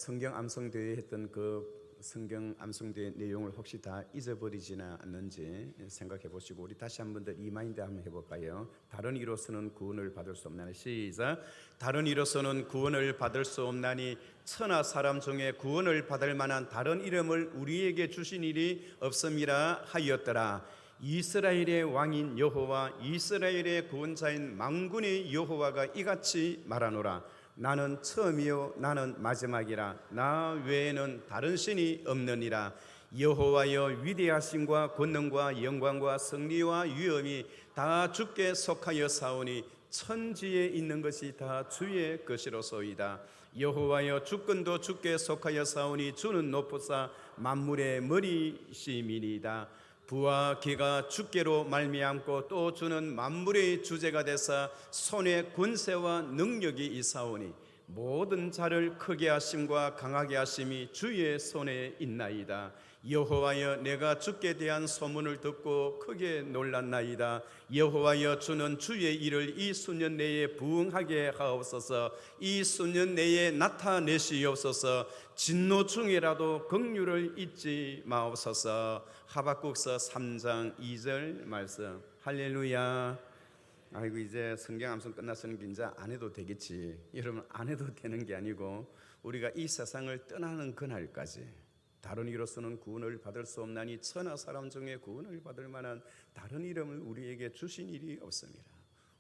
성경 암송대회 했던 그 성경 암송대회 내용을 혹시 다 잊어버리지는 않는지 생각해 보시고 우리 다시 한번 더 리마인드 한번 해볼까요? 다른 이로서는 구원을 받을 수 없나니. 시작. 다른 이로서는 구원을 받을 수 없나니 천하 사람 중에 구원을 받을 만한 다른 이름을 우리에게 주신 일이 없음이라 하였더라. 이스라엘의 왕인 여호와, 이스라엘의 구원자인 만군의 여호와가 이같이 말하노라. 나는 처음이요 나는 마지막이라. 나 외에는 다른 신이 없느니라. 여호와여, 위대하심과 권능과 영광과 승리와 위엄이 다 주께 속하여 사오니 천지에 있는 것이 다 주의 것이로소이다. 여호와여, 주권도 주께 속하여 사오니 주는 높으사 만물의 머리심이니이다. 부와 기가 주께로 말미암고 또 주는 만물의 주제가 되사 손에 권세와 능력이 있사오니 모든 자를 크게 하심과 강하게 하심이 주의 손에 있나이다. 여호와여, 내가 주께 대한 소문을 듣고 크게 놀랐나이다. 여호와여, 주는 주의 일을 이 수년 내에 부응하게 하옵소서. 이 수년 내에 나타내시옵소서. 진노 중이라도 긍휼을 잊지 마옵소서. 하박국서 3장 2절 말씀. 할렐루야. 아이고, 이제 성경 암송 끝났으니까 이제 안 해도 되겠지. 여러분, 안 해도 되는 게 아니고 우리가 이 세상을 떠나는 그날까지 다른 이로서는 구원을 받을 수 없나니 천하 사람 중에 구원을 받을 만한 다른 이름을 우리에게 주신 일이 없습니다.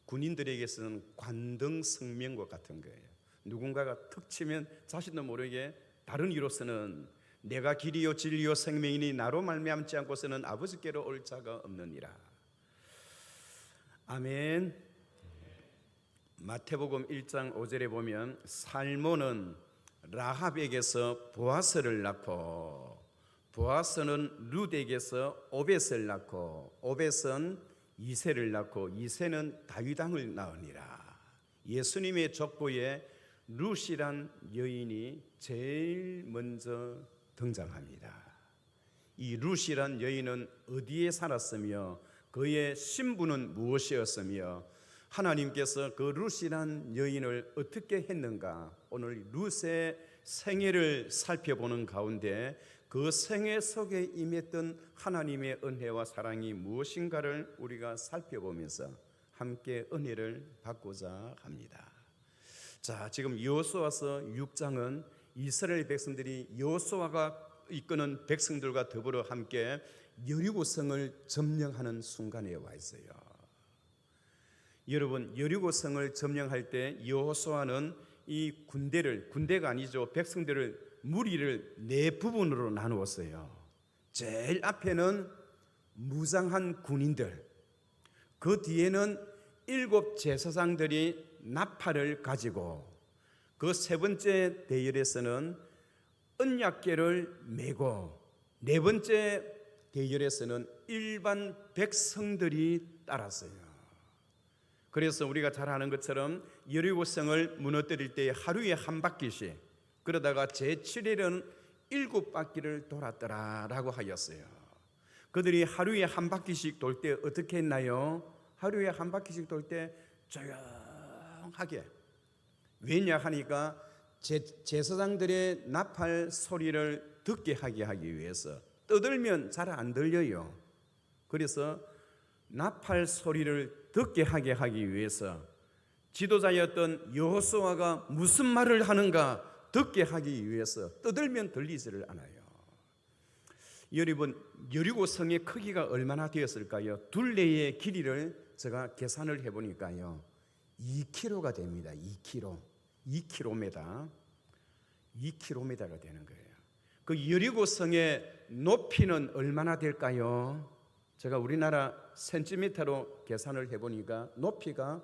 군인들에게서는 관등 성명과 같은 거예요. 누군가가 툭 치면 자신도 모르게 다른 이로서는 내가 길이요 진리요 생명이니 나로 말미암지 않고서는 아버지께로 올 자가 없느니라. 아멘. 마태복음 1장 5절에 보면 살몬은 라합에게서 보아스를 낳고 보아스는 룻에게서 오벳을 낳고 오벳은 이새를 낳고 이새는 다윗왕을 낳으니라. 예수님의 족보에 룻이란 여인이 제일 먼저 등장합니다. 이 룻이란 여인은 어디에 살았으며 그의 신분은 무엇이었으며 하나님께서 그 룻이란 여인을 어떻게 했는가, 오늘 룻의 생애를 살펴보는 가운데 그 생애 속에 임했던 하나님의 은혜와 사랑이 무엇인가를 우리가 살펴보면서 함께 은혜를 받고자 합니다. 자, 지금 여호수아서 6장은 이스라엘 백성들이 여호수아가 이끄는 백성들과 더불어 함께 여리고성을 점령하는 순간에 와 있어요. 여러분, 여리고성을 점령할 때 여호수아는 이 군대가 아니죠, 백성들을 무리를 네 부분으로 나누었어요. 제일 앞에는 무장한 군인들, 그 뒤에는 7 제사장들이 나팔을 가지고, 그 세 번째 대열에서는 언약궤를 메고, 네 번째 대열에서는 일반 백성들이 따랐어요. 그래서 우리가 잘 아는 것처럼 여리고성을 무너뜨릴 때 하루에 한 바퀴씩, 그러다가 제7일은 7바퀴를 돌았더라라고 하였어요. 그들이 하루에 한 바퀴씩 돌 때 어떻게 했나요? 하루에 한 바퀴씩 돌 때 조용하게. 왜냐 하니까 제사장들의 나팔 소리를 듣게 하게 하기 위해서. 떠들면 잘 안 들려요. 그래서 나팔 소리를 듣게 하게 하기 위해서 지도자였던 여호수아가 무슨 말을 하는가 듣게 하기 위해서 떠들면 들리지를 않아요. 여러분, 여리고성의 크기가 얼마나 되었을까요? 둘레의 길이를 제가 계산을 해보니까요 2km가 됩니다. 2km 2km가 되는 거예요. 그 여리고성의 높이는 얼마나 될까요? 제가 우리나라 센티미터로 계산을 해보니까 높이가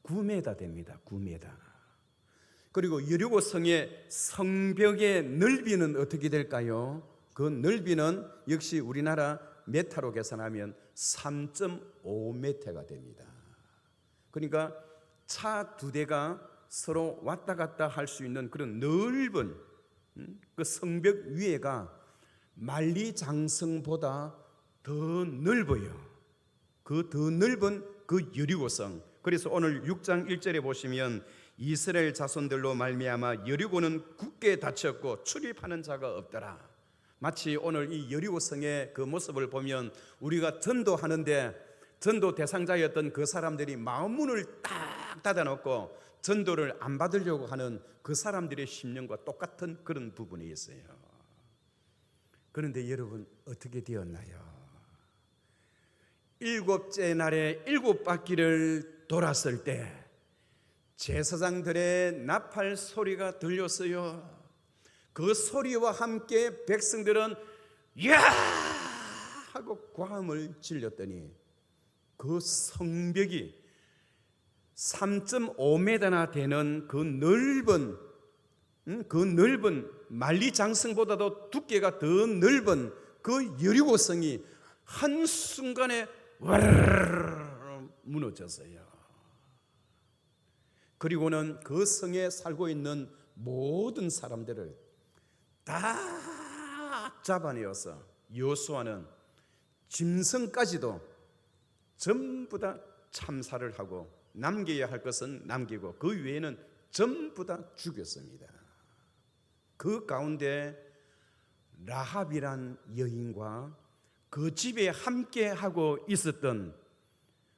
9m 됩니다. 9m. 그리고 여리고성의 성벽의 넓이는 어떻게 될까요? 그 넓이는 역시 우리나라 메타로 계산하면 3.5m가 됩니다. 그러니까 차 2대가 서로 왔다 갔다 할 수 있는 그런 넓은 그 성벽 위에가 만리장성보다 더 넓어요. 그 더 넓은 그 여리고성. 그래서 오늘 6장 1절에 보시면 이스라엘 자손들로 말미암아 여리고는 굳게 닫혔고 출입하는 자가 없더라. 마치 오늘 이 여리고성의 그 모습을 보면 우리가 전도하는데 전도 대상자였던 그 사람들이 마음문을 딱 닫아놓고 전도를 안 받으려고 하는 그 사람들의 심령과 똑같은 그런 부분이 있어요. 그런데 여러분 어떻게 되었나요? 7째 날에 7바퀴를 돌았을 때 제사장들의 나팔 소리가 들렸어요. 그 소리와 함께 백성들은 야 하고 고함을 질렀더니 그 성벽이 3.5m나 되는 그 넓은 만리장성보다도 두께가 더 넓은 그 여리고성이 한순간에 와르르 무너졌어요. 그리고는 그 성에 살고 있는 모든 사람들을 다 잡아내어서 여호수아는 짐승까지도 전부 다 참살을 하고 남겨야 할 것은 남기고 그 외에는 전부 다 죽였습니다. 그 가운데 라합이란 여인과 그 집에 함께하고 있었던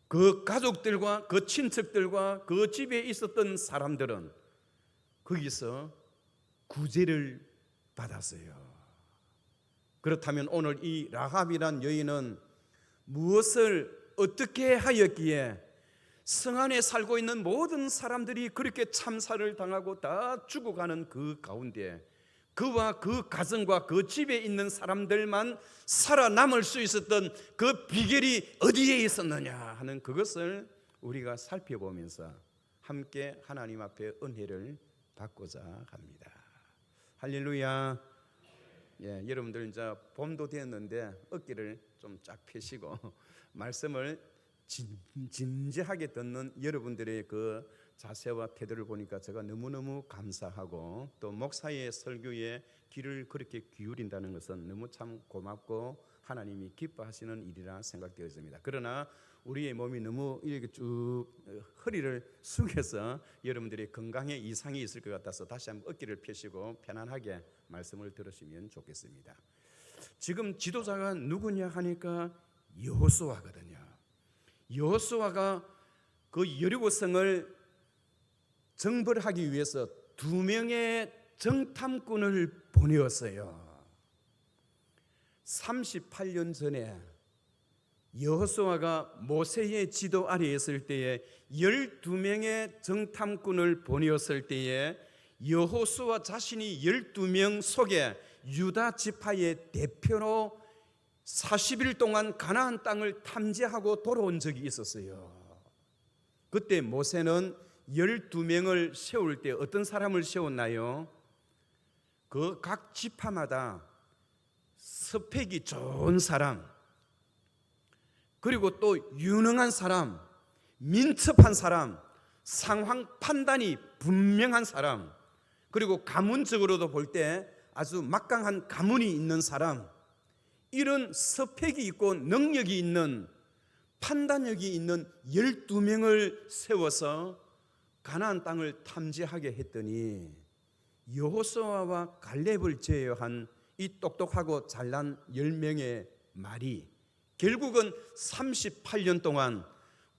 그 가족들과 그 친척들과 그 집에 있었던 사람들은 거기서 구제를 받았어요. 그렇다면 오늘 이 라합이란 여인은 무엇을 어떻게 하였기에 성 안에 살고 있는 모든 사람들이 그렇게 참살을 당하고 다 죽어가는 그 가운데 그와 그 가정과 그 집에 있는 사람들만 살아남을 수 있었던 그 비결이 어디에 있었느냐 하는 그것을 우리가 살펴보면서 함께 하나님 앞에 은혜를 받고자 합니다. 할렐루야. 예, 여러분들 이제 봄도 되었는데 어깨를 좀 쫙 펴시고 말씀을 진지하게 듣는 여러분들의 그 자세와 태도를 보니까 제가 너무너무 감사하고 또 목사의 설교에 귀를 그렇게 기울인다는 것은 너무 참 고맙고 하나님이 기뻐하시는 일이라 생각되어집니다. 그러나 우리의 몸이 너무 이렇게 쭉 허리를 숙여서 여러분들이 건강에 이상이 있을 것 같아서 다시 한번 어깨를 펴시고 편안하게 말씀을 들으시면 좋겠습니다. 지금 지도자가 누구냐 하니까 여호수아거든요. 여호수아가 그 여리고성을 정벌하기 위해서 2명의 정탐꾼을 보내었어요. 38년 전에 여호수아가 모세의 지도 아래에 있을 때에 12명의 정탐꾼을 보내었을 때에 여호수아 자신이 12명 속에 유다 지파의 대표로 40일 동안 가나안 땅을 탐지하고 돌아온 적이 있었어요. 그때 모세는 12명을 세울 때 어떤 사람을 세웠나요? 그 각 지파마다 스펙이 좋은 사람, 그리고 또 유능한 사람, 민첩한 사람, 상황 판단이 분명한 사람, 그리고 가문적으로도 볼 때 아주 막강한 가문이 있는 사람, 이런 스펙이 있고 능력이 있는 판단력이 있는 12명을 세워서 가나안 땅을 탐지하게 했더니 여호수아와 갈렙을 제외한 이 똑똑하고 잘난 10명의 말이 결국은 38년 동안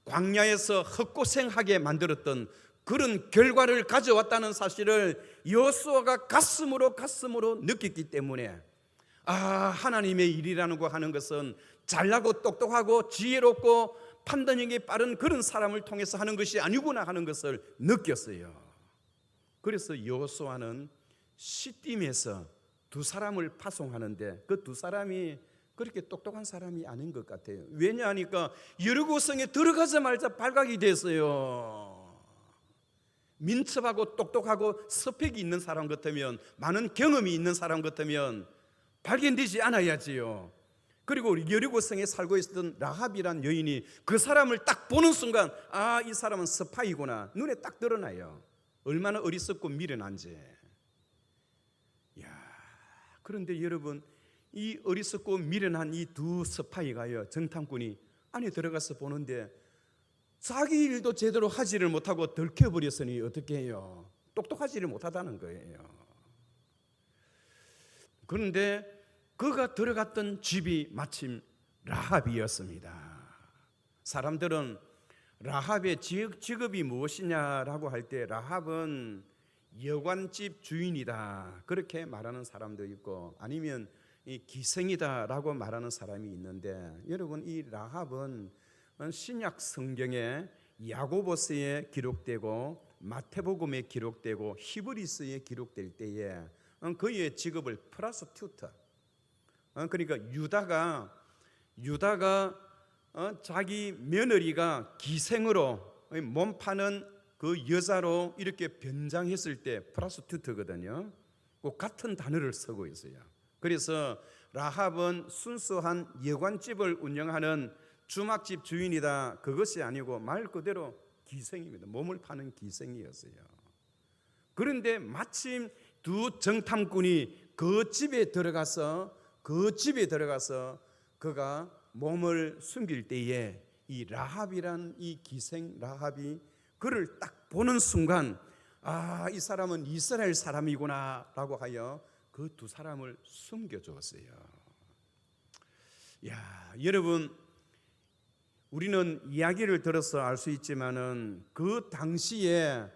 광야에서 헛고생하게 만들었던 그런 결과를 가져왔다는 사실을 여호수아가 가슴으로 느꼈기 때문에 하나님의 일이라는 거 하는 것은 잘나고 똑똑하고 지혜롭고 판단력이 빠른 그런 사람을 통해서 하는 것이 아니구나 하는 것을 느꼈어요. 그래서 여호수아는 시딤에서 2사람을 파송하는데 그 2사람이 그렇게 똑똑한 사람이 아닌 것 같아요. 왜냐하니까 여리고성에 들어가자마자 발각이 됐어요. 민첩하고 똑똑하고 스펙이 있는 사람 같으면, 많은 경험이 있는 사람 같으면 발견되지 않아야지요. 그리고 여리고성에 살고 있었던 라합이란 여인이 그 사람을 딱 보는 순간 이 사람은 스파이구나 눈에 딱 드러나요. 얼마나 어리석고 미련한지. 그런데 여러분, 이 어리석고 미련한 이 2 스파이가요, 정탐꾼이 안에 들어가서 보는데 자기 일도 제대로 하지를 못하고 들켜버렸으니 어떻게 해요? 똑똑하지를 못하다는 거예요. 그런데 그가 들어갔던 집이 마침 라합이었습니다. 사람들은 라합의 직업이 무엇이냐라고 할 때 라합은 여관집 주인이다 그렇게 말하는 사람도 있고, 아니면 이 기생이다라고 말하는 사람이 있는데, 여러분 이 라합은 신약 성경에 야고보서에 기록되고 마태복음에 기록되고 히브리서에 기록될 때에 그의 직업을 프라스튜트, 그러니까 유다가 자기 며느리가 기생으로 몸 파는 그 여자로 이렇게 변장했을 때 프라스튜트거든요. 그 같은 단어를 쓰고 있어요. 그래서 라합은 순수한 여관집을 운영하는 주막집 주인이다 그것이 아니고 말 그대로 기생입니다. 몸을 파는 기생이었어요. 그런데 마침 두 정탐꾼이 그 집에 들어가서 그가 몸을 숨길 때에 이 라합이란 이 기생 라합이 그를 딱 보는 순간, 아, 이 사람은 이스라엘 사람이구나 라고 하여 그 두 사람을 숨겨주었어요. 야, 여러분 우리는 이야기를 들어서 알 수 있지만은 그 당시에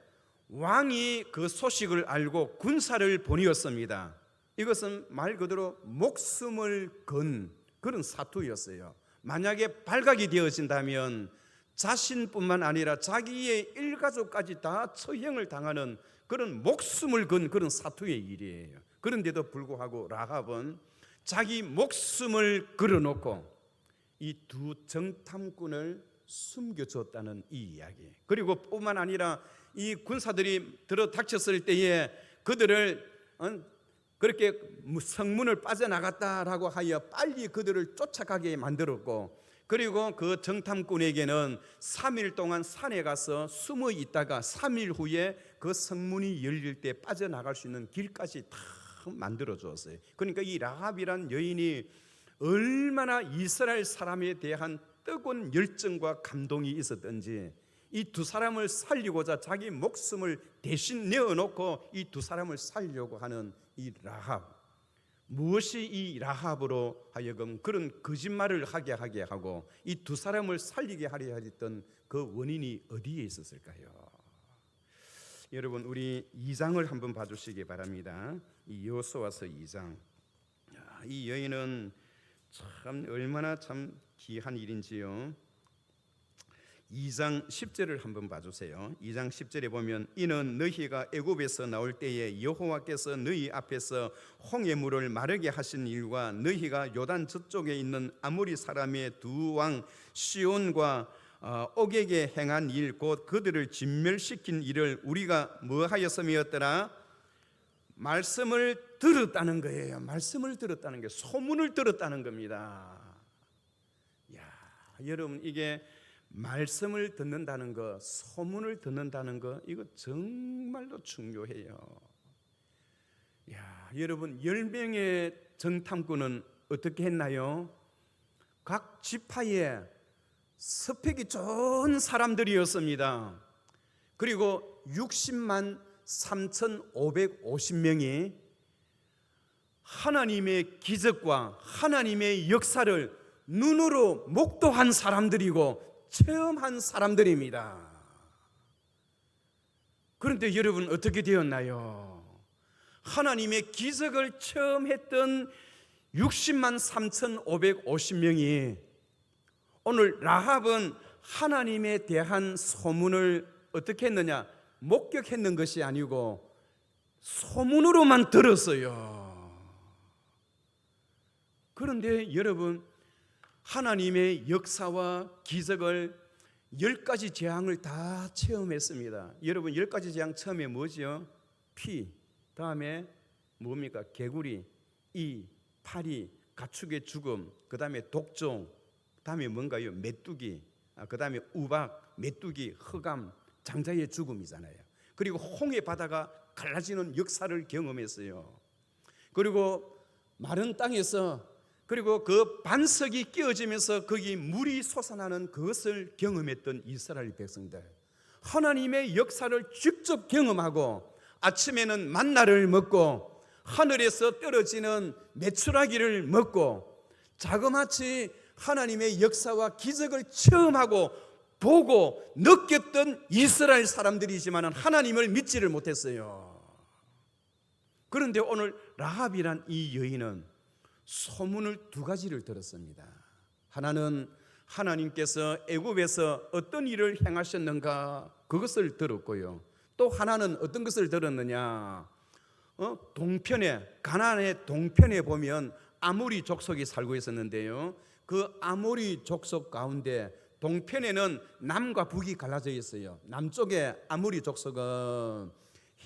왕이 그 소식을 알고 군사를 보내었습니다. 이것은 말 그대로 목숨을 건 그런 사투였어요. 만약에 발각이 되어진다면 자신뿐만 아니라 자기의 일가족까지 다 처형을 당하는 그런 목숨을 건 그런 사투의 일이에요. 그런데도 불구하고 라합은 자기 목숨을 걸어놓고 이 두 정탐꾼을 숨겨줬다는 이 이야기. 그리고 뿐만 아니라 이 군사들이 들어닥쳤을 때에 그들을 그렇게 성문을 빠져나갔다라고 하여 빨리 그들을 쫓아가게 만들었고, 그리고 그 정탐꾼에게는 3일 동안 산에 가서 숨어 있다가 3일 후에 그 성문이 열릴 때 빠져나갈 수 있는 길까지 다 만들어 주었어요. 그러니까 이 라합이란 여인이 얼마나 이스라엘 사람에 대한 뜨거운 열정과 감동이 있었던지 이 두 사람을 살리고자 자기 목숨을 대신 내어놓고 이 두 사람을 살려고 하는 이 라합, 무엇이 이 라합으로 하여금 그런 거짓말을 하게 하고 이 두 사람을 살리게 하려 했던 그 원인이 어디에 있었을까요? 여러분 우리 2장을 한번 봐주시기 바랍니다. 이 여호수아서 2장. 이 여인은 참 얼마나 참 귀한 일인지요. 2장 10절을 한번 봐주세요. 2장 10절에 보면 이는 너희가 애굽에서 나올 때에 여호와께서 너희 앞에서 홍해물을 마르게 하신 일과 너희가 요단 저쪽에 있는 아모리 사람의 두 왕 시온과 옥에게 행한 일 곧 그들을 진멸시킨 일을 우리가 뭐하였음이었더라? 말씀을 들었다는 거예요. 말씀을 들었다는 게 소문을 들었다는 겁니다. 야, 여러분 이게 말씀을 듣는다는 거, 소문을 듣는다는 거, 이거 정말로 중요해요. 야, 여러분 10명의 정탐꾼은 어떻게 했나요? 각 지파에 스펙이 좋은 사람들이었습니다. 그리고 60만 3,550명이 하나님의 기적과 하나님의 역사를 눈으로 목도한 사람들이고 체험한 사람들입니다. 그런데 여러분 어떻게 되었나요? 하나님의 기적을 체험했던 60만 3,550명이 오늘 라합은 하나님에 대한 소문을 어떻게 했느냐? 목격했는 것이 아니고 소문으로만 들었어요. 그런데 여러분 하나님의 역사와 기적을 10가지 재앙을 다 체험했습니다. 여러분 10가지 재앙 처음에 뭐지요? 피, 다음에 뭡니까? 개구리, 이, 파리, 가축의 죽음, 그 다음에 독종, 다음에 뭔가요? 메뚜기, 그 다음에 우박, 메뚜기, 흑암, 장자의 죽음이잖아요. 그리고 홍해 바다가 갈라지는 역사를 경험했어요. 그리고 마른 땅에서 그리고 그 반석이 깨어지면서 거기 물이 솟아나는 그것을 경험했던 이스라엘 백성들, 하나님의 역사를 직접 경험하고 아침에는 만나를 먹고 하늘에서 떨어지는 메추라기를 먹고 자그마치 하나님의 역사와 기적을 체험하고 보고 느꼈던 이스라엘 사람들이지만 하나님을 믿지를 못했어요. 그런데 오늘 라합이란 이 여인은 소문을 두 가지를 들었습니다. 하나는 하나님께서 애굽에서 어떤 일을 행하셨는가 그것을 들었고요. 또 하나는 어떤 것을 들었느냐, 동편에, 가나안의 동편에 보면 아모리 족속이 살고 있었는데요, 그 아모리 족속 가운데 동편에는 남과 북이 갈라져 있어요. 남쪽에 아모리 족속은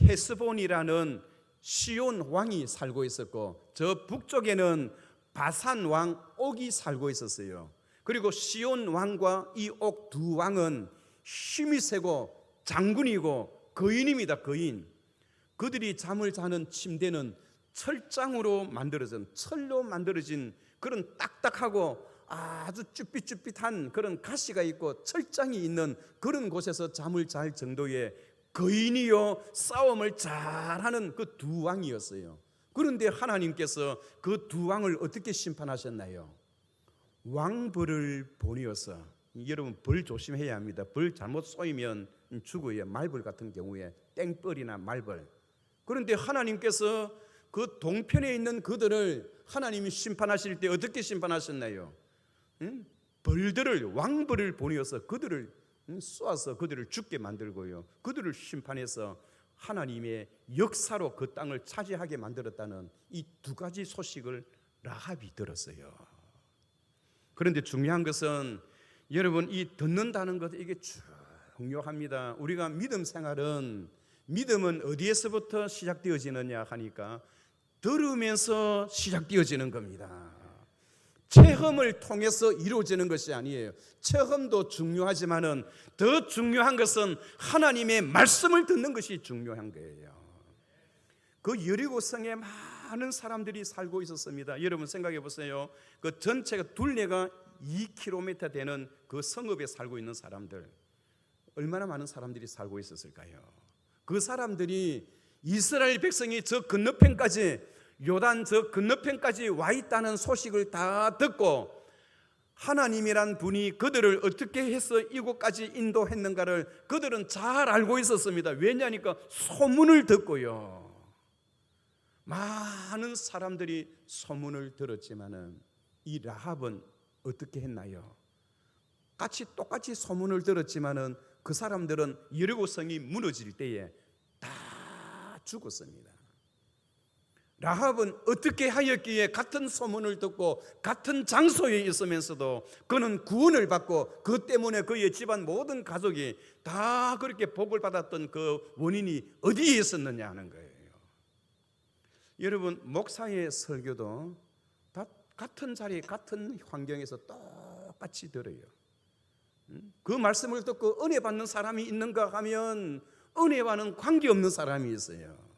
헤스본이라는 시온 왕이 살고 있었고, 저 북쪽에는 바산 왕 옥이 살고 있었어요. 그리고 시온 왕과 이 옥 두 왕은 힘이 세고 장군이고 거인입니다. 거인. 그들이 잠을 자는 침대는 철장으로 만들어진, 철로 만들어진 그런 딱딱하고 아주 쭈삣쭈삣한 그런 가시가 있고 철장이 있는 그런 곳에서 잠을 잘 정도의 거인이요 싸움을 잘하는 그 두 왕이었어요. 그런데 하나님께서 그 두 왕을 어떻게 심판하셨나요? 왕벌을 보내어서, 여러분 벌 조심해야 합니다. 벌 잘못 쏘이면 죽어요. 말벌 같은 경우에 땡벌이나 말벌. 그런데 하나님께서 그 동편에 있는 그들을 하나님이 심판하실 때 어떻게 심판하셨나요? 벌들을, 왕벌을 보내어서 그들을 쏘아서 그들을 죽게 만들고요, 그들을 심판해서 하나님의 역사로 그 땅을 차지하게 만들었다는 이 두 가지 소식을 라합이 들었어요. 그런데 중요한 것은 여러분, 이 듣는다는 것, 이게 중요합니다. 우리가 믿음 생활은, 믿음은 어디에서부터 시작되어지느냐 하니까 들으면서 시작되어지는 겁니다. 체험을 통해서 이루어지는 것이 아니에요. 체험도 중요하지만은 더 중요한 것은 하나님의 말씀을 듣는 것이 중요한 거예요. 그 여리고성에 많은 사람들이 살고 있었습니다. 여러분 생각해 보세요. 그 전체가 둘레가 2km 되는 그 성읍에 살고 있는 사람들, 얼마나 많은 사람들이 살고 있었을까요? 그 사람들이 이스라엘 백성이 저 건너편까지, 요단 저 건너편까지 와 있다는 소식을 다 듣고 하나님이란 분이 그들을 어떻게 해서 이곳까지 인도했는가를 그들은 잘 알고 있었습니다. 왜냐니까 소문을 듣고요. 많은 사람들이 소문을 들었지만은 이 라합은 어떻게 했나요? 똑같이 소문을 들었지만은 그 사람들은 여리고성이 무너질 때에 다 죽었습니다. 라합은 어떻게 하였기에 같은 소문을 듣고 같은 장소에 있으면서도 그는 구원을 받고 그 때문에 그의 집안 모든 가족이 다 그렇게 복을 받았던 그 원인이 어디에 있었느냐 하는 거예요. 여러분, 목사의 설교도 다 같은 자리, 같은 환경에서 똑같이 들어요. 그 말씀을 듣고 은혜 받는 사람이 있는가 하면 은혜와는 관계없는 사람이 있어요.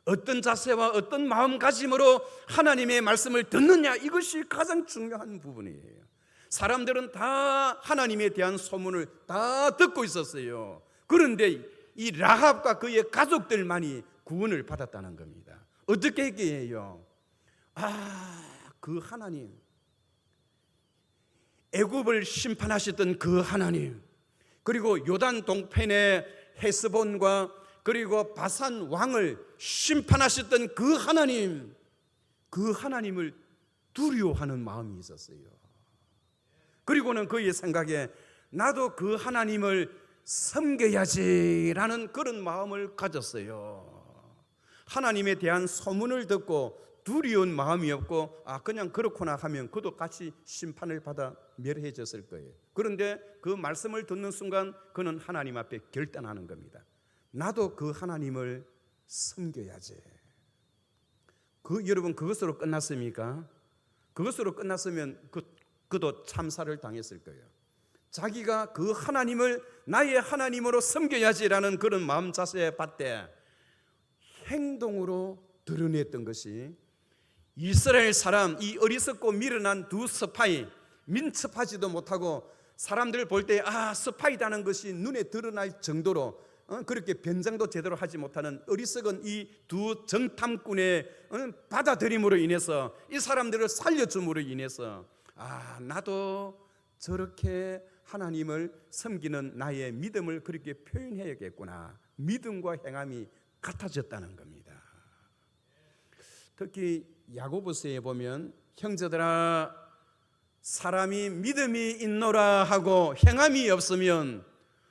어떤 자세와 어떤 마음가짐으로 하나님의 말씀을 듣느냐, 이것이 가장 중요한 부분이에요. 사람들은 다 하나님에 대한 소문을 다 듣고 있었어요. 그런데 이 라합과 그의 가족들만이 구원을 받았다는 겁니다. 어떻게 했기에요? 그 하나님, 애굽을 심판하셨던 그 하나님, 그리고 요단 동편의 헤스본과 그리고 바산 왕을 심판하셨던 그 하나님, 그 하나님을 두려워하는 마음이 있었어요. 그리고는 그의 생각에 나도 그 하나님을 섬겨야지라는 그런 마음을 가졌어요. 하나님에 대한 소문을 듣고 두려운 마음이 없고 그냥 그렇구나 하면 그도 같이 심판을 받아 멸해졌을 거예요. 그런데 그 말씀을 듣는 순간 그는 하나님 앞에 결단하는 겁니다. 나도 그 하나님을 섬겨야지. 여러분, 그것으로 끝났습니까? 그것으로 끝났으면 그도 참사를 당했을 거예요. 자기가 그 하나님을 나의 하나님으로 섬겨야지라는 그런 마음 자세에 받되 행동으로 드러냈던 것이 이스라엘 사람, 이 어리석고 미련한 두 스파이, 민첩하지도 못하고 사람들 볼 때 스파이다는 것이 눈에 드러날 정도로 그렇게 변장도 제대로 하지 못하는 어리석은 이 두 정탐꾼의 받아들임으로 인해서 이 사람들을 살려줌으로 인해서 나도 저렇게 하나님을 섬기는 나의 믿음을 그렇게 표현해야겠구나, 믿음과 행함이 같아졌다는 겁니다. 특히 야고보서에 보면 형제들아, 사람이 믿음이 있노라 하고 행함이 없으면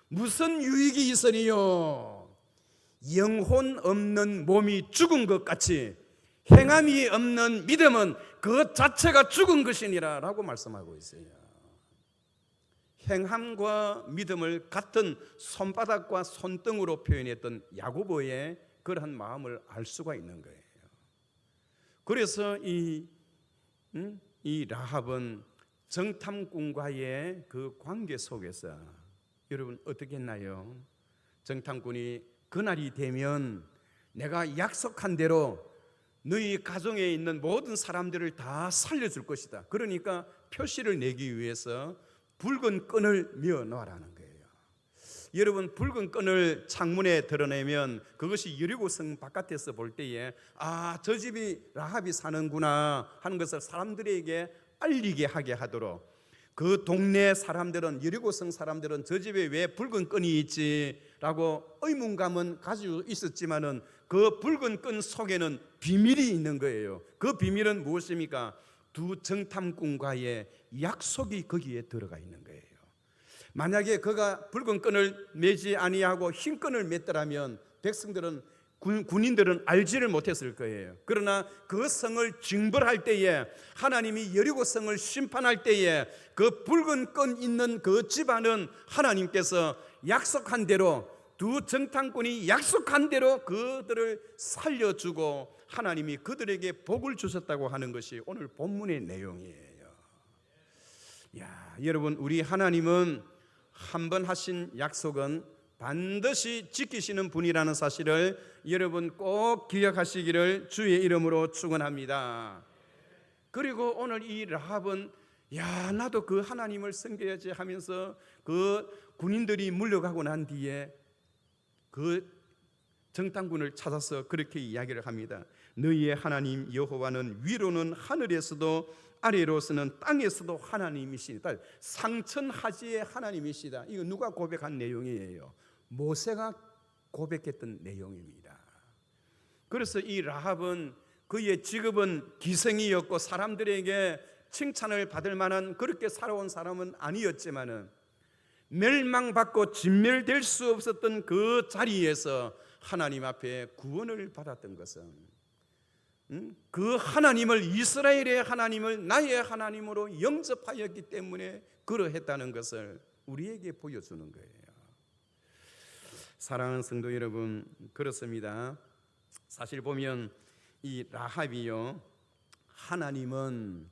무슨 유익이 있으리요? 영혼 없는 몸이 죽은 것 같이 행함이 없는 믿음은 그 자체가 죽은 것이니라 라고 말씀하고 있어요. 행함과 믿음을 같은 손바닥과 손등으로 표현했던 야고보의 그러한 마음을 알 수가 있는 거예요. 그래서 이 라합은 정탐꾼과의 그 관계 속에서 여러분 어떻게 했나요? 정탐꾼이 그날이 되면 내가 약속한 대로 너희 가정에 있는 모든 사람들을 다 살려줄 것이다. 그러니까 표시를 내기 위해서 붉은 끈을 미어 놓으라는 거예요. 여러분, 붉은 끈을 창문에 드러내면 그것이 여리고성 바깥에서 볼 때에 저 집이 라합이 사는구나 하는 것을 사람들에게 알리게 하게 하도록, 그 동네 사람들은, 여리고성 사람들은 저 집에 왜 붉은 끈이 있지라고 의문감은 가지고 있었지만은 그 붉은 끈 속에는 비밀이 있는 거예요. 그 비밀은 무엇입니까? 두 정탐꾼과의 약속이 거기에 들어가 있는 거예요. 만약에 그가 붉은 끈을 매지 아니하고 흰 끈을 맸더라면 백성들은, 군인들은 알지를 못했을 거예요. 그러나 그 성을 징벌할 때에, 하나님이 여리고 성을 심판할 때에 그 붉은 끈 있는 그 집안은 하나님께서 약속한 대로, 두 정탐꾼이 약속한 대로 그들을 살려주고 하나님이 그들에게 복을 주셨다고 하는 것이 오늘 본문의 내용이에요. 여러분, 우리 하나님은 한 번 하신 약속은 반드시 지키시는 분이라는 사실을 여러분 꼭 기억하시기를 주의 이름으로 축원합니다. 그리고 오늘 이 라합은 나도 그 하나님을 섬겨야지 하면서 그 군인들이 물러가고 난 뒤에 그 정탐꾼을 찾아서 그렇게 이야기를 합니다. 너희의 하나님 여호와는 위로는 하늘에서도 아래로서는 땅에서도 하나님이시다. 상천하지의 하나님이시다. 이거 누가 고백한 내용이에요? 모세가 고백했던 내용입니다. 그래서 이 라합은 그의 직업은 기생이었고 사람들에게 칭찬을 받을 만한 그렇게 살아온 사람은 아니었지만은 멸망받고 진멸될 수 없었던 그 자리에서 하나님 앞에 구원을 받았던 것은 그 하나님을, 이스라엘의 하나님을 나의 하나님으로 영접하였기 때문에 그러했다는 것을 우리에게 보여주는 거예요. 사랑하는 성도 여러분, 그렇습니다. 사실 보면 이 라합이요, 하나님은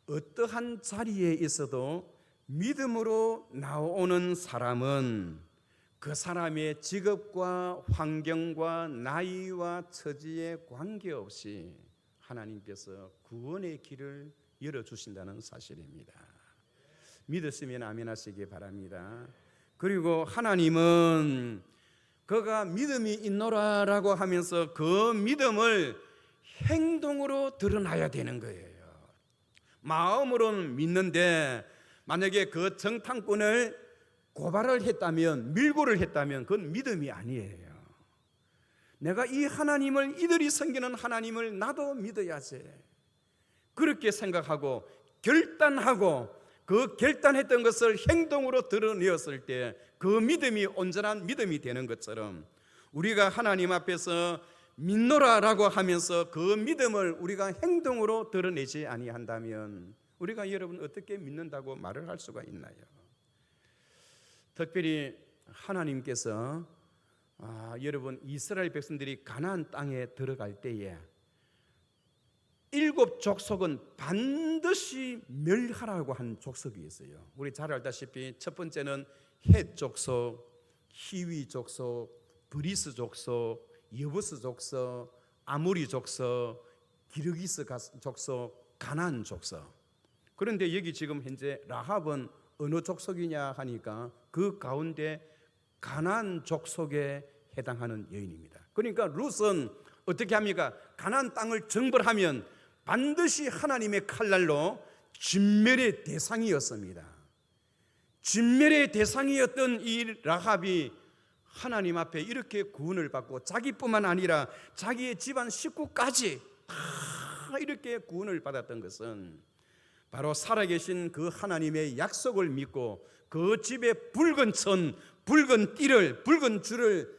어떠한 자리에 있어도 믿음으로 나오는 사람은 그 사람의 직업과 환경과 나이와 처지에 관계없이 하나님께서 구원의 길을 열어주신다는 사실입니다. 믿으시면 아멘 하시기 바랍니다. 그리고 하나님은 그가 믿음이 있노라라고 하면서 그 믿음을 행동으로 드러나야 되는 거예요. 마음으로는 믿는데 만약에 그 정탐꾼을 고발을 했다면, 밀고를 했다면 그건 믿음이 아니에요. 내가 이 하나님을, 이들이 섬기는 하나님을 나도 믿어야지, 그렇게 생각하고 결단하고 그 결단했던 것을 행동으로 드러내었을 때 그 믿음이 온전한 믿음이 되는 것처럼 우리가 하나님 앞에서 믿노라라고 하면서 그 믿음을 우리가 행동으로 드러내지 아니한다면 우리가 여러분 어떻게 믿는다고 말을 할 수가 있나요? 특별히 하나님께서 여러분 이스라엘 백성들이 가나안 땅에 들어갈 때에 7 족속은 반드시 멸하라고 한 족속이 있어요. 우리 잘 알다시피 첫 번째는 헷 족속, 히위 족속, 브리스 족속, 여부스 족속, 아모리 족속, 기르기스 족속, 가나안 족속. 그런데 여기 지금 현재 라합은 어느 족속이냐 하니까 그 가운데 가나안 족속에 해당하는 여인입니다. 그러니까 룻은 어떻게 합니까? 가나안 땅을 정벌하면 반드시 하나님의 칼날로 진멸의 대상이었습니다. 진멸의 대상이었던 이 라합이 하나님 앞에 이렇게 구원을 받고 자기뿐만 아니라 자기의 집안 식구까지 다 이렇게 구원을 받았던 것은 바로 살아계신 그 하나님의 약속을 믿고 그 집에 붉은 천, 붉은 띠를, 붉은 줄을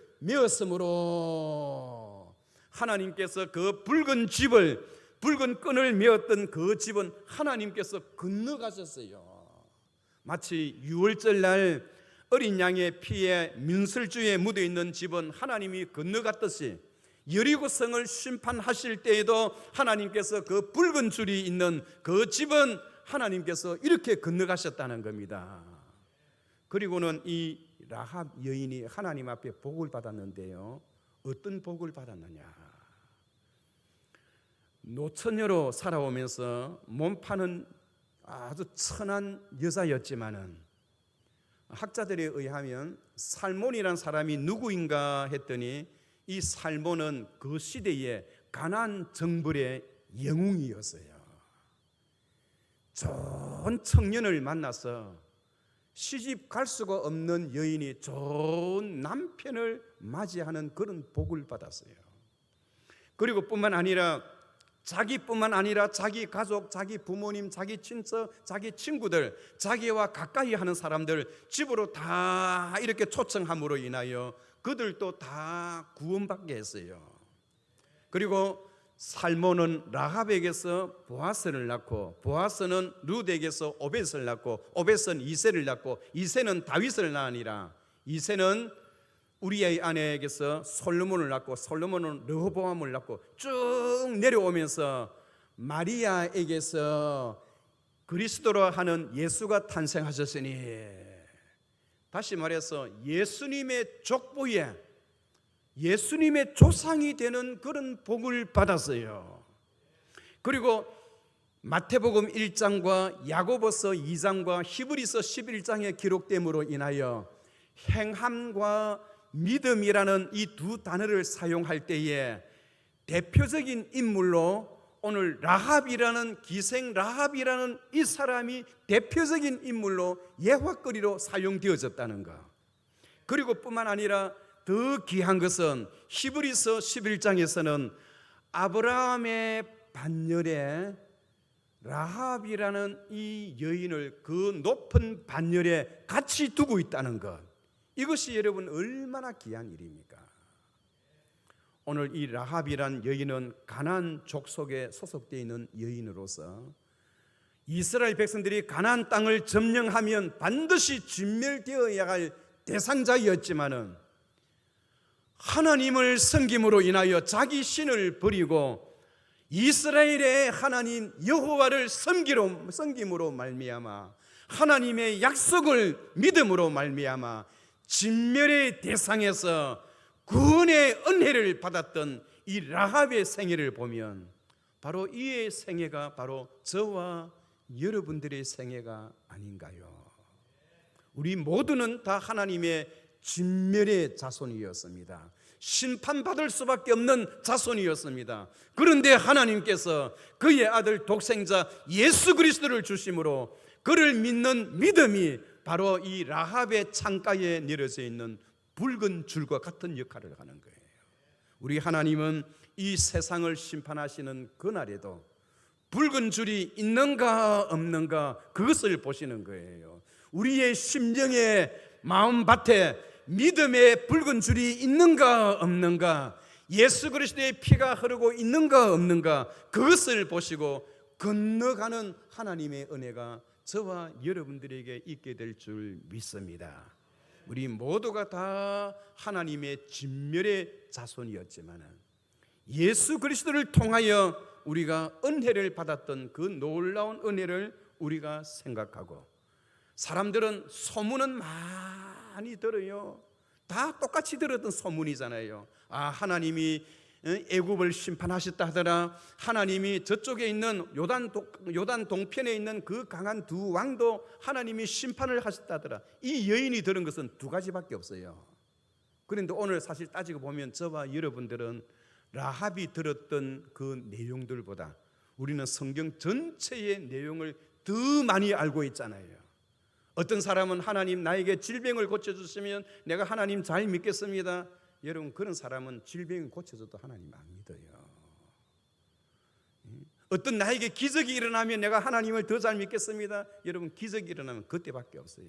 메었으므로 하나님께서 그 붉은 집을, 붉은 끈을 메었던 그 집은 하나님께서 건너가셨어요. 마치 유월절 날 어린 양의 피에 민설주에 묻어있는 집은 하나님이 건너갔듯이 여리고 성을 심판하실 때에도 하나님께서 그 붉은 줄이 있는 그 집은 하나님께서 이렇게 건너가셨다는 겁니다. 그리고는 이 라합 여인이 하나님 앞에 복을 받았는데요, 어떤 복을 받았느냐? 노처녀로 살아오면서 몸 파는 아주 천한 여자였지만은 학자들에 의하면 살몬이라는 사람이 누구인가 했더니 이 살몬은 그 시대의 가나안 정벌의 영웅이었어요. 좋은 청년을 만나서 시집 갈 수가 없는 여인이 좋은 남편을 맞이하는 그런 복을 받았어요. 그리고 뿐만 아니라 자기뿐만 아니라 자기 가족, 자기 부모님, 자기 친척, 자기 친구들, 자기와 가까이 하는 사람들 집으로 다 이렇게 초청함으로 인하여 그들도 다 구원받게 했어요. 그리고 살몬은 라합에게서 보아스를 낳고, 보아스는 룻에게서 오벳을 낳고, 오벳은 이새를 낳고, 이새는 다윗을 낳으니라. 이새는 우리의 아내에게서 솔로몬을 낳고, 솔로몬은 르호보암을 낳고 쭉 내려오면서 마리아에게서 그리스도로 하는 예수가 탄생하셨으니, 다시 말해서 예수님의 족보에 예수님의 조상이 되는 그런 복을 받았어요. 그리고 마태복음 1장과 야고보서 2장과 히브리서 11장에 기록됨으로 인하여 행함과 믿음이라는 이 두 단어를 사용할 때에 대표적인 인물로 오늘 라합이라는 기생 라합이라는 이 사람이 대표적인 인물로 예화거리로 사용되어졌다는 것. 그리고 뿐만 아니라 더 귀한 것은 히브리서 11장에서는 아브라함의 반열에 라합이라는 이 여인을 그 높은 반열에 같이 두고 있다는 것. 이것이 여러분 얼마나 귀한 일입니까? 오늘 이 라합이란 여인은 가나안 족속에 소속되어 있는 여인으로서 이스라엘 백성들이 가나안 땅을 점령하면 반드시 진멸되어야 할 대상자였지만은 하나님을 섬김으로 인하여 자기 신을 버리고 이스라엘의 하나님 여호와를 섬김으로 말미암아 하나님의 약속을 믿음으로 말미암아 진멸의 대상에서 구원의 은혜를 받았던 이 라합의 생애를 보면 바로 이의 생애가 바로 저와 여러분들의 생애가 아닌가요? 우리 모두는 다 하나님의 진멸의 자손이었습니다. 심판받을 수밖에 없는 자손이었습니다. 그런데 하나님께서 그의 아들 독생자 예수 그리스도를 주심으로 그를 믿는 믿음이 바로 이 라합의 창가에 내려져 있는 붉은 줄과 같은 역할을 하는 거예요. 우리 하나님은 이 세상을 심판하시는 그날에도 붉은 줄이 있는가 없는가 그것을 보시는 거예요. 우리의 심령의 마음밭에 믿음의 붉은 줄이 있는가 없는가, 예수 그리스도의 피가 흐르고 있는가 없는가 그것을 보시고 건너가는 하나님의 은혜가 저와 여러분들에게 있게 될 줄 믿습니다. 우리 모두가 다 하나님의 진멸의 자손이었지만 예수 그리스도를 통하여 우리가 은혜를 받았던 그 놀라운 은혜를 우리가 생각하고, 사람들은 소문은 많이 들어요. 다 똑같이 들었던 소문이잖아요. 하나님이 애굽을 심판하셨다 하더라. 하나님이 저쪽에 있는 요단 동편에 있는 그 강한 두 왕도 하나님이 심판을 하셨다 하더라. 이 여인이 들은 것은 두 가지밖에 없어요. 그런데 오늘 사실 따지고 보면 저와 여러분들은 라합이 들었던 그 내용들보다 우리는 성경 전체의 내용을 더 많이 알고 있잖아요. 어떤 사람은 하나님 나에게 질병을 고쳐주시면 내가 하나님 잘 믿겠습니다. 여러분, 그런 사람은 질병이 고쳐져도 하나님 안 믿어요. 어떤 나에게 기적이 일어나면 내가 하나님을 더 잘 믿겠습니다. 여러분, 기적이 일어나면 그때밖에 없어요.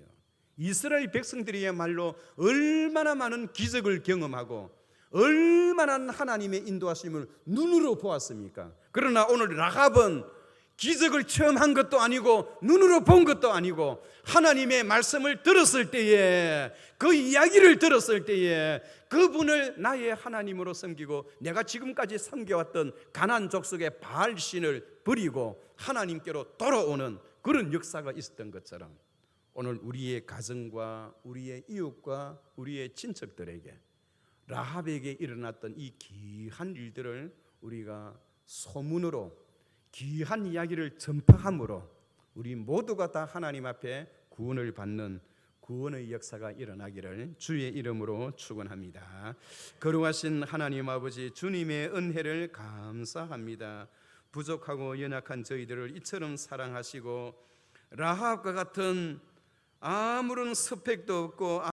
이스라엘 백성들이야말로 얼마나 많은 기적을 경험하고 얼마나 하나님의 인도하심을 눈으로 보았습니까? 그러나 오늘 라합은 기적을 체험한 것도 아니고 눈으로 본 것도 아니고 하나님의 말씀을 들었을 때에, 그 이야기를 들었을 때에 그분을 나의 하나님으로 섬기고 내가 지금까지 섬겨왔던 가나안 족속의 바알 신을 버리고 하나님께로 돌아오는 그런 역사가 있었던 것처럼 오늘 우리의 가정과 우리의 이웃과 우리의 친척들에게 라합에게 일어났던 이 귀한 일들을 우리가 소문으로 귀한 이야기를 전파함으로 우리 모두가 다 하나님 앞에 구원을 받는 구원의 역사가 일어나기를 주의 이름으로 축원합니다. 거룩하신 하나님 아버지, 주님의 은혜를 감사합니다. 부족하고 연약한 저희들을 이처럼 사랑하시고 라합과 같은 아무런 스펙도 없고